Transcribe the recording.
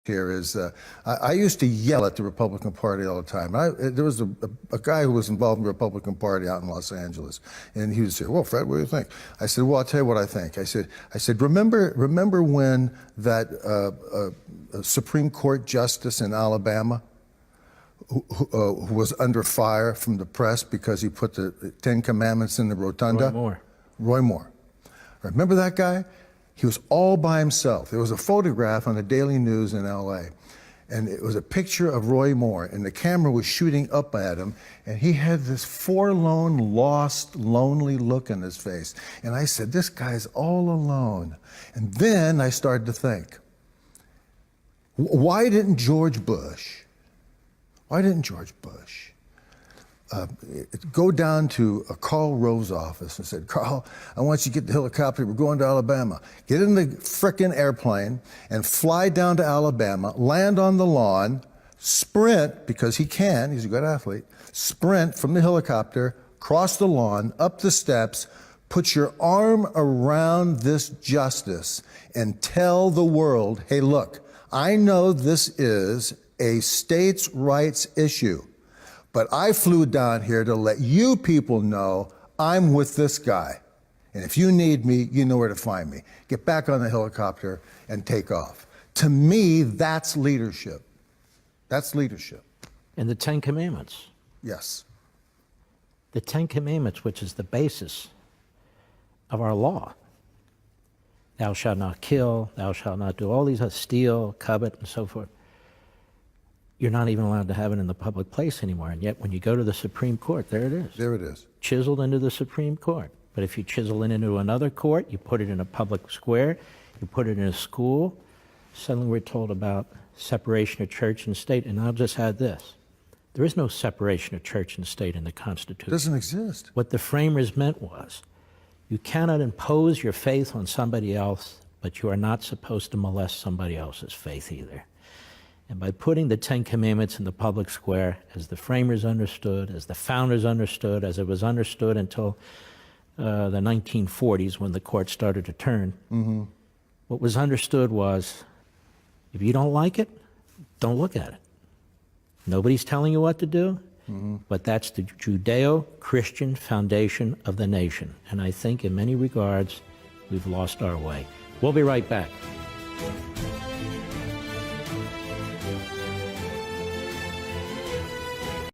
Here is, I used to yell at the Republican Party all the time. There was a guy who was involved in the Republican Party out in Los Angeles, and he would say, "Well, Fred, what do you think?" I said, "Well, I'll tell you what I think." I said, remember when that Supreme Court justice in Alabama, who was under fire from the press because he put the Ten Commandments in the rotunda? Roy Moore. Remember that guy? He was all by himself. There was a photograph on the Daily News in LA, and it was a picture of Roy Moore, and the camera was shooting up at him, and he had this forlorn, lost, lonely look on his face. And I said, this guy's all alone. And then I started to think, why didn't George Bush go down to Karl Rove's office and said, "Karl, I want you to get the helicopter. We're going to Alabama. Get in the frickin' airplane and fly down to Alabama, land on the lawn, sprint," because he can, he's a good athlete, sprint from the helicopter, cross the lawn, up the steps, put your arm around this justice and tell the world, hey, look, I know this is a states' rights issue, but I flew down here to let you people know I'm with this guy. And if you need me, you know where to find me. Get back on the helicopter and take off. To me, that's leadership. That's leadership. And the Ten Commandments. Yes. The Ten Commandments, which is the basis of our law. Thou shalt not kill, thou shalt not do all these, steal, covet, and so forth. You're not even allowed to have it in the public place anymore. And yet when you go to the Supreme Court, there it is. There it is. Chiseled into the Supreme Court. But if you chisel it into another court, you put it in a public square, you put it in a school, suddenly we're told about separation of church and state. And I'll just add this. There is no separation of church and state in the Constitution. It doesn't exist. What the framers meant was, you cannot impose your faith on somebody else, but you are not supposed to molest somebody else's faith either. And by putting the Ten Commandments in the public square, as the framers understood, as the founders understood, as it was understood until the 1940s when the court started to turn, what was understood was, if you don't like it, don't look at it. Nobody's telling you what to do, but that's the Judeo-Christian foundation of the nation. And I think in many regards, we've lost our way. We'll be right back.